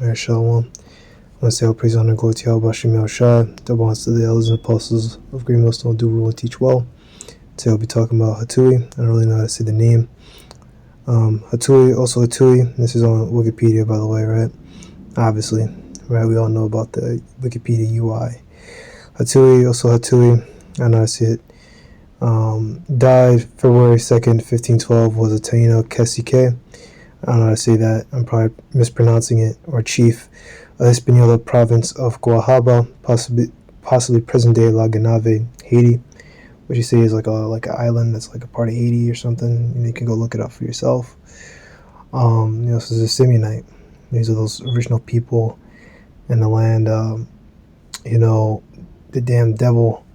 Alright, Shalom. I want to say all praise, honor, glory to Yahweh Shem Yahushua. Double honors to the elders and apostles of Green Millstone, do rule and teach well. Today I'll be talking about Hatuey. I don't really know how to say the name. Hatuey, this is on Wikipedia, by the way, right? Obviously, right? We all know about the Wikipedia UI. Hatuey, I don't know how to say it. Died February 2nd, 1512, was a Taino Cacique. I don't know how to say that. I'm probably mispronouncing it. Or chief of Hispaniola province of Guajaba, possibly present-day La Gonave, Haiti, which you say is like an island that's like a part of Haiti or something. And you can go look it up for yourself. This is a simeonite. These are those original people in the land. The damn devil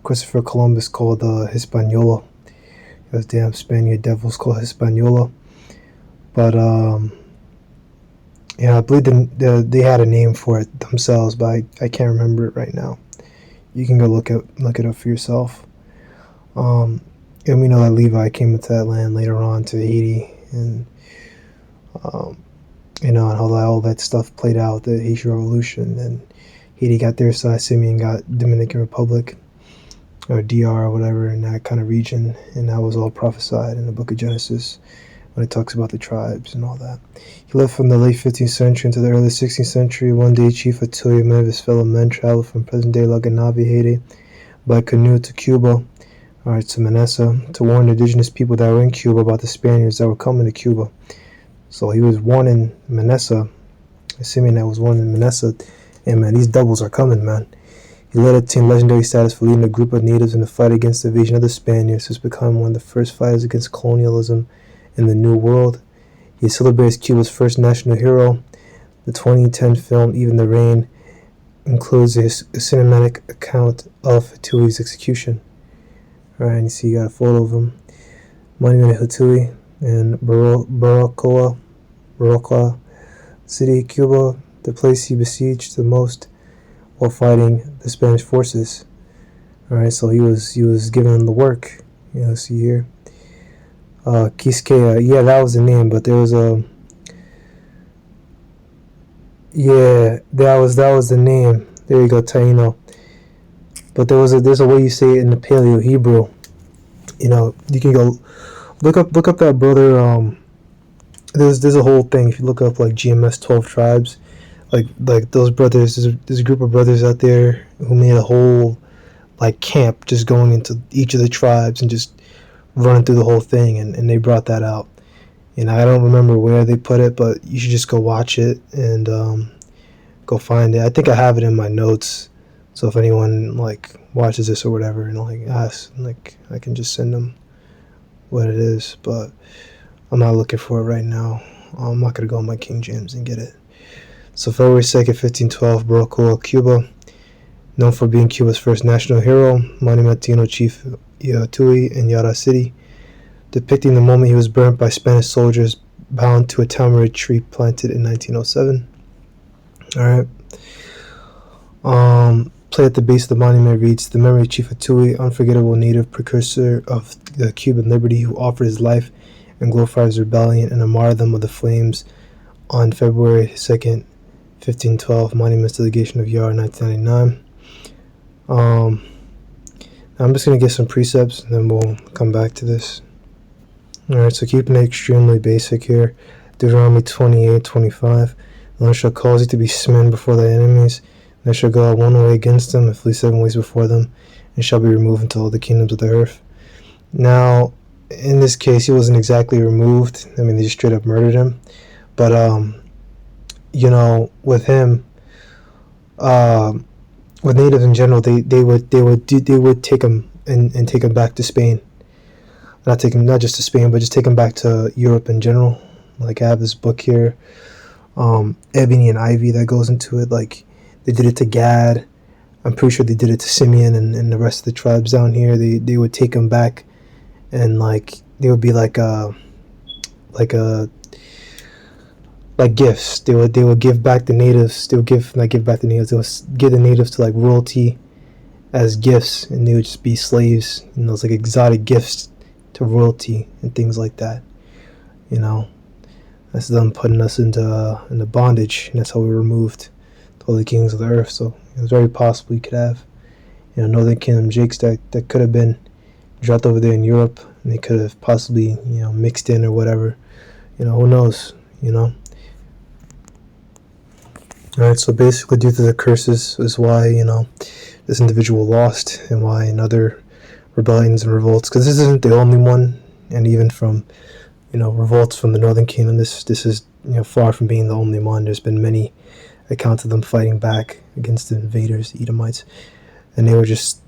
Christopher Columbus called Hispaniola. Those damn Spaniard devils called Hispaniola. But I believe they had a name for it themselves, but I can't remember it right now. You can go look it up for yourself. And we know that Levi came into that land later on to Haiti, and and how all that stuff played out, the Haitian Revolution, and Haiti got their side, Simeon got Dominican Republic, or DR or whatever, in that kind of region, and that was all prophesied in the book of Genesis when it talks about the tribes and all that. He lived from the late 15th century into the early 16th century. One day, Chief Hatuey and many of his fellow men traveled from present-day La Gonave, Haiti, by canoe to Cuba, to Manessa, to warn the indigenous people that were in Cuba about the Spaniards that were coming to Cuba. So he was warning Manessa, assuming that was warning Manessa, and man, these devils are coming, man. He led a legendary status for leading a group of natives in the fight against the invasion of the Spaniards. He's become one of the first fighters against colonialism in the New World. He celebrates Cuba's first national hero. The 2010 film Even the Rain includes a cinematic account of Hatuey's execution. Alright, and you see you got a photo of him. Monument at Hatuey in Baracoa City, Cuba, the place he besieged the most while fighting the Spanish forces. Alright, so he was given the work. See here. Quisqueya, yeah, that was the name, but there was that was the name. There you go, Taino. But there's a way you say it in the Paleo Hebrew. You can go look up that brother. There's a whole thing. If you look up like GMS 12 tribes, like those brothers, there's a group of brothers out there who made a whole like camp just going into each of the tribes and just running through the whole thing, and they brought that out. I don't remember where they put it, but you should just go watch it and go find it. I think I have it in my notes, so if anyone like watches this or whatever and like asks, like I can just send them what it is. But I'm not looking for it right now. I'm not gonna go on my King James and get it. So February 2nd, 1512, Baracoa, Cuba, known for being Cuba's first national hero, Monumentino Chief Hatuey in Yara City, depicting the moment he was burnt by Spanish soldiers bound to a tamarind tree planted in 1907. Alright. Play at the base of the monument reads, "The memory of Chief Hatuey, unforgettable native precursor of the Cuban liberty who offered his life and glorified his rebellion and a martyrdom of the flames on February 2nd, 1512, Monuments Delegation of Yara, 1999. I'm just going to get some precepts and then we'll come back to this. Alright, so keeping it extremely basic here. Deuteronomy 28:25. The Lord shall cause you to be smitten before thy enemies. And they shall go out one way against them and flee 7 ways before them, and shall be removed into all the kingdoms of the earth. Now, in this case, he wasn't exactly removed. I mean, they just straight up murdered him. But, with him, with natives in general, they would take him and take him back to Spain. Not just to Spain, but just take him back to Europe in general. Like I have this book here, Ebony and Ivy, that goes into it. Like they did it to Gad. I'm pretty sure they did it to Simeon and the rest of the tribes down here. They would take him back, and like they would be like gifts. They would give back the natives. They would give back the natives. They would give the natives to like royalty as gifts, and they would just be slaves. Those like exotic gifts to royalty and things like that. That's them putting us into bondage, and that's how we were removed to all the kings of the earth. So it was very possible you could have, northern kingdom Jakes that could have been dropped over there in Europe, and they could have possibly, mixed in or whatever. Who knows? All right. So basically, due to the curses, is why this individual lost, and why another rebellions and revolts. Because this isn't the only one, and even from revolts from the Northern Kingdom, this is far from being the only one. There's been many accounts of them fighting back against the invaders, the Edomites, and they were just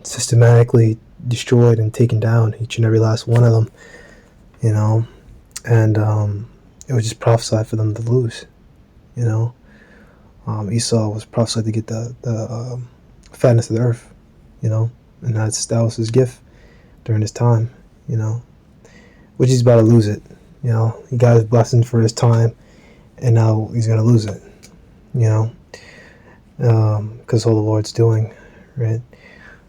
systematically destroyed and taken down, each and every last one of them. And it was just prophesied for them to lose. Esau was prophesied to get the fatness of the earth, and that was his gift during his time, which he's about to lose it. He got his blessing for his time, and now he's going to lose it, because all the Lord's doing, right?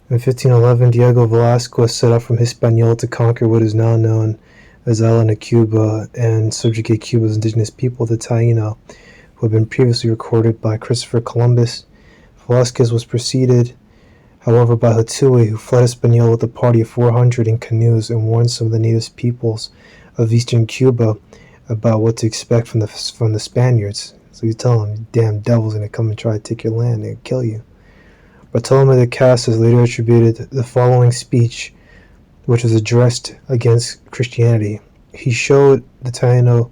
In 1511, Diego Velasquez set out from Hispaniola to conquer what is now known as Island of Cuba and subjugate Cuba's indigenous people, the Taino, who had been previously recorded by Christopher Columbus. Velasquez was preceded, however, by Hatuey, who fled Hispaniola with a party of 400 in canoes and warned some of the native peoples of eastern Cuba about what to expect from the Spaniards. So you tell them, damn devil's going to come and try to take your land and kill you. Bartolome de Casas later attributed the following speech, which was addressed against Christianity. He showed the Taino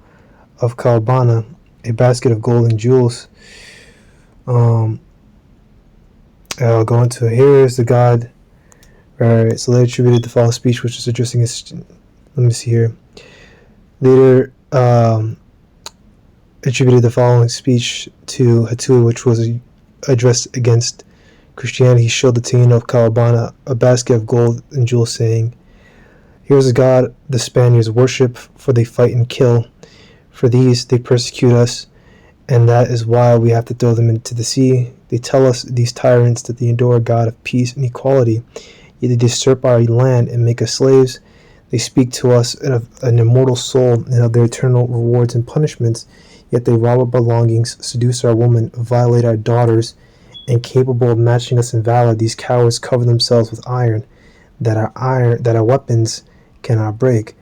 of Calabana a basket of gold and jewels. I'll go into it. Here is the God. Alright, so they attributed the following speech, which is addressing his. Let me see here. Later attributed the following speech to Hatuey, which was addressed against Christianity. He showed the Taino of Calabana a basket of gold and jewels, saying, "Here is a God the Spaniards worship, for they fight and kill. For these they persecute us, and that is why we have to throw them into the sea. They tell us, these tyrants, that they adore a God of peace and equality, yet they usurp our land and make us slaves. They speak to us of an immortal soul and of their eternal rewards and punishments, yet they rob our belongings, seduce our women, violate our daughters. Incapable of matching us in valor, these cowards cover themselves with iron that our weapons cannot break."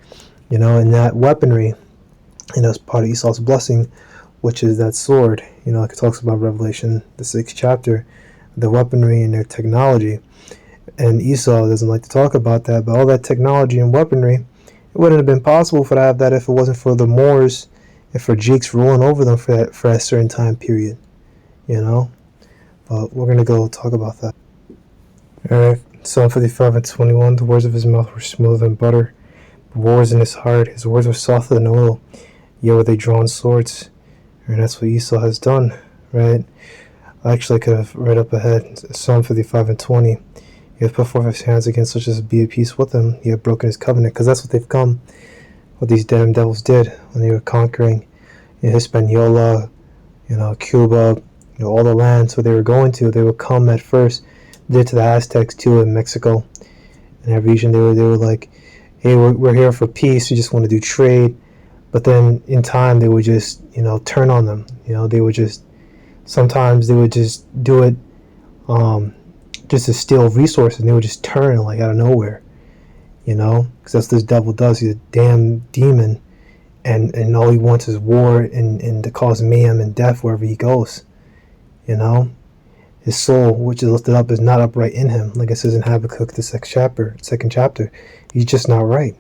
And that weaponry, is part of Esau's blessing, which is that sword. Like it talks about Revelation, the 6th chapter, the weaponry and their technology. And Esau doesn't like to talk about that, but all that technology and weaponry, it wouldn't have been possible for to have that if it wasn't for the Moors and for Jakes ruling over them for a certain time period. But we're going to go talk about that. Alright, Psalm 55 and 21. The words of his mouth were smoother than butter, but war was in his heart. His words were softer than oil, yet were they drawn swords. And that's what Esau has done, right? Actually, I could have read up ahead. Psalm 55 and 20. He hath put forth his hands against such as be at peace with him. He hath broken his covenant, because that's what they've come. What these damn devils did when they were conquering Hispaniola, Cuba, all the lands where they were going to. They would come at first, did to the Aztecs too in Mexico, in that region. They were like, hey, we're here for peace. We just want to do trade. But then in time they would just turn on them. They would just sometimes they would just do it just to steal resources, and they would just turn like out of nowhere. Because that's what this devil does. He's a damn demon, and all he wants is war and to cause mayhem and death wherever he goes. His soul, which is lifted up, is not upright in him, like it says in Habakkuk, the second chapter. He's just not right.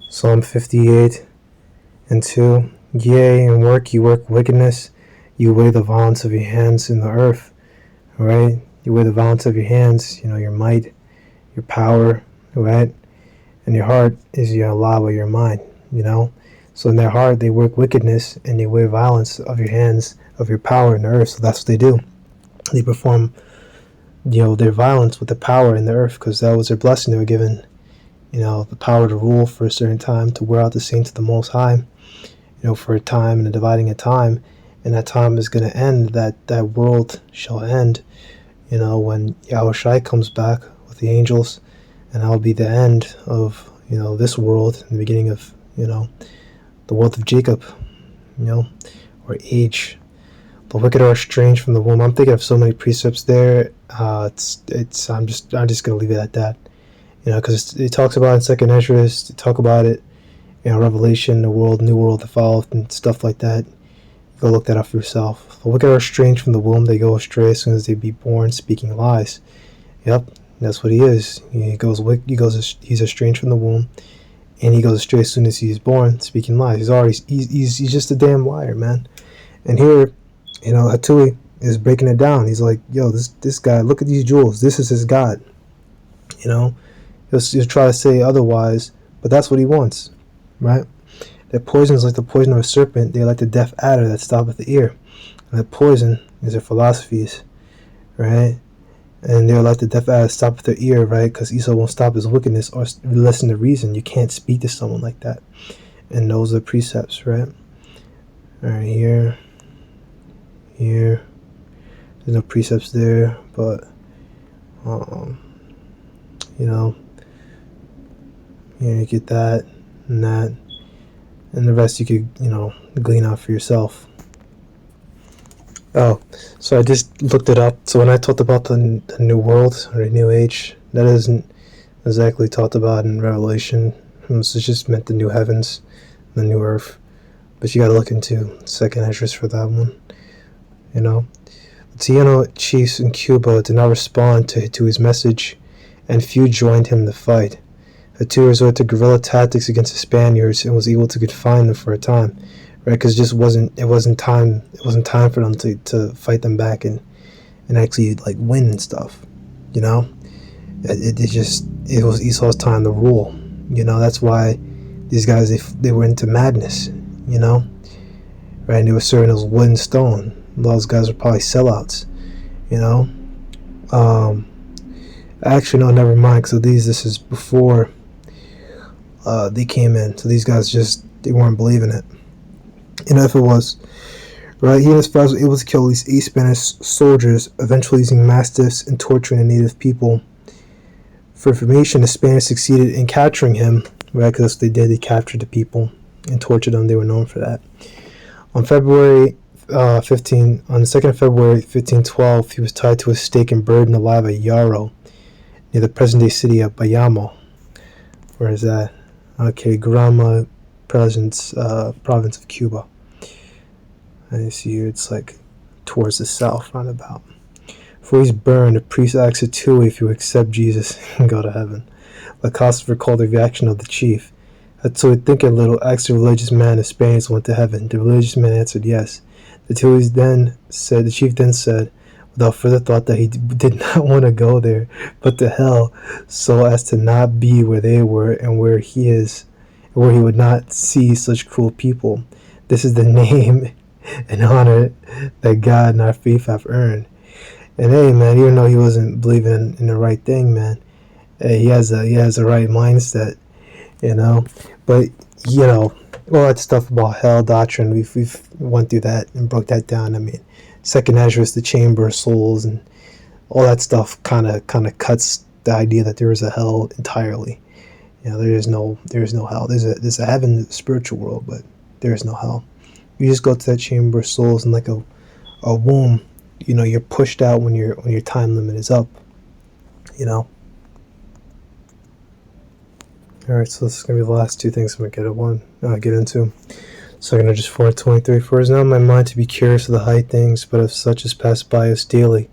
Psalm 58 and 2. Yea, in work you work wickedness, you weigh the violence of your hands in the earth. Right? You weigh the violence of your hands, your might, your power, right? And your heart is your law of your mind, So in their heart they work wickedness, and they weigh violence of your hands, of your power in the earth. So that's what they do. They perform, their violence with the power in the earth, because that was their blessing. They were given, the power to rule for a certain time, to wear out the saints of the Most High, for a time and a dividing a time. And that time is going to end. That world shall end, when Yahushua comes back with the angels, and that'll be the end of, this world, and the beginning of, the world of Jacob. or age. The wicked are estranged from the womb. I'm thinking of so many precepts there. I'm just gonna leave it at that. Because it talks about it in Second Ezra. It talk about it, Revelation, the world, new world, the fall, and stuff like that. Go look that up for yourself. The wicked are estranged from the womb. They go astray as soon as they be born, speaking lies. Yep, that's what he is. He's estranged from the womb, and he goes astray as soon as he's born, speaking lies. He's just a damn liar, man. And here, Hatuey is breaking it down. He's like, yo, this guy, look at these jewels. This is his God. He'll try to say otherwise, but that's what he wants, right? Their poison is like the poison of a serpent. They are like the deaf adder that stoppeth the ear. And that poison is their philosophies, right? And they're like the deaf adder that stoppeth their ear, right? Because Esau won't stop his wickedness or listen to reason. You can't speak to someone like that. And those are precepts, right? All right, here. There's no precepts there, but, you get that and that. And the rest you could, glean out for yourself. Oh, so I just looked it up. So when I talked about the new world or the new age, that isn't exactly talked about in Revelation. It's just meant the new heavens, the new earth. But you got to look into Second Ezra for that one. The Taino chiefs in Cuba did not respond to his message, and few joined him in the fight. Hatuey resorted to guerrilla tactics against the Spaniards and was able to confine them for a time, right? Because it wasn't time for them to fight them back and actually like win and stuff. It was Esau's time to rule. That's why these guys they were into madness. Right? And they were serving as wood and stone. A lot of those guys were probably sellouts. Actually, no, never mind. So this is before they came in. So these guys they weren't believing it. If it was, right, he and his friends were able to kill at least 8 Spanish soldiers, eventually using mastiffs and torturing the native people. For information, the Spaniards succeeded in capturing him, right, because that's what they did. They captured the people and tortured them. They were known for that. On the 2nd of February 1512, he was tied to a stake and buried alive at Yarrow, near the present-day city of Bayamo. Where is that? Okay, Granma province of Cuba. And you see here, it's like towards the south, roundabout. Before he's burned, the priest asks Hatuey if he will accept Jesus and go to heaven. Lacoste recalled the reaction of the chief. Hatuey, thinking a little, asked the religious man if Spaniards went to heaven. The religious man answered yes. The chief then said, without further thought, that he did not want to go there, but to hell, so as to not be where they were and where he would not see such cruel people. This is the name and honor that God and our faith have earned. And hey, man, even though he wasn't believing in the right thing, man, he has a right mindset, But all that stuff about hell doctrine, we've went through that and broke that down. I mean, Second Ezra is the chamber of souls, and all that stuff kind of cuts the idea that there is a hell entirely. There is no hell. There's a heaven, the spiritual world, but there is no hell. You just go to that chamber of souls, and like a womb, you're pushed out when your time limit is up. Alright, so this is going to be the last two things I'm going to get into. Second Ezra 4:23. For it is not my mind to be curious of the high things, but of such as pass by us daily,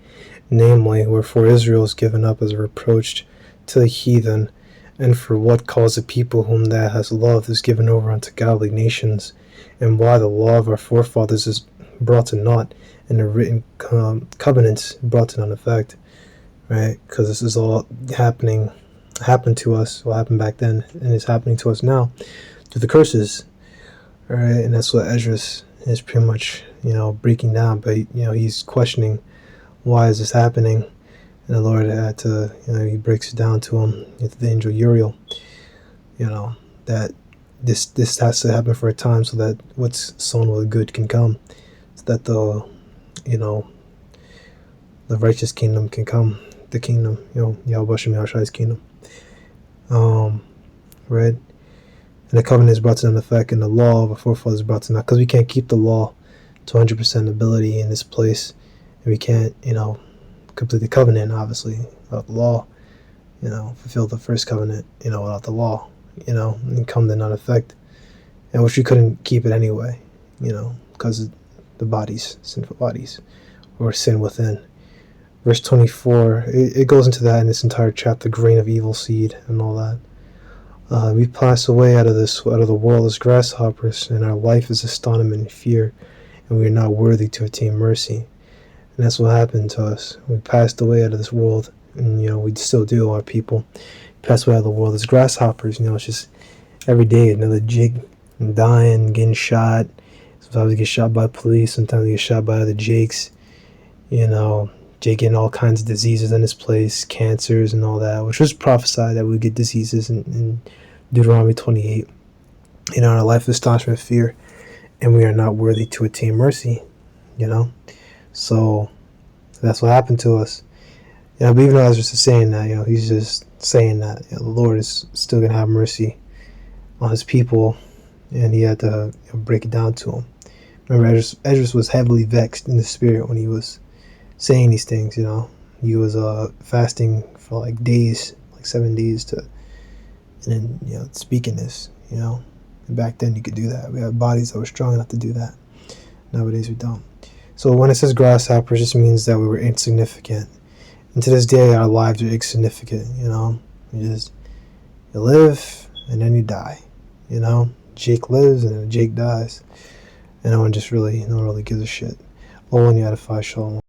namely, wherefore Israel is given up as a reproach to the heathen, and for what cause the people whom thou hast loved is given over unto godly nations, and why the law of our forefathers is brought to naught, and the written covenants brought to none effect. Right? Because this is all happened to us, what happened back then, and it's happening to us now through the curses. All right, and that's what Ezra is pretty much, breaking down. But he's questioning, why is this happening? And the Lord had to, he breaks it down to him, the angel Uriel, that this has to happen for a time, so that what's sown with good can come, so that the righteous kingdom can come, the kingdom, Yahweh Shem Yahshua's kingdom. Right? And And the covenant is brought to none effect, and the law of our forefathers is brought to naught, because we can't keep the law to 100% ability in this place, and we can't, complete the covenant, obviously, without the law, fulfill the first covenant, without the law, and come to none effect, and which we couldn't keep it anyway, because the bodies, sinful bodies, or sin within. Verse 24, it goes into that in this entire chapter, grain of evil seed and all that. We pass away out of the world as grasshoppers, and our life is astonishment and fear, and we are not worthy to attain mercy. And that's what happened to us. We passed away out of this world, and we still do. Our people pass away out of the world as grasshoppers. It's just every day another jig, and dying, getting shot. Sometimes we get shot by police. Sometimes we get shot by other jakes. Jake getting all kinds of diseases in this place, cancers and all that, which was prophesied that we would get diseases in Deuteronomy 28. Our life is astonishment, fear, and we are not worthy to attain mercy. So that's what happened to us. But even though I was just saying that, he's just saying that the Lord is still gonna have mercy on His people, and He had to break it down to him. Remember, Esdras was heavily vexed in the spirit when he was saying these things. He was fasting for like days, like 7 days, and then speaking this. And back then you could do that. We had bodies that were strong enough to do that. Nowadays we don't. So when it says grasshoppers, it just means that we were insignificant. And to this day, our lives are insignificant. You live and then you die. Jake lives and then Jake dies, and no one really gives a shit. All one you edify, shalom.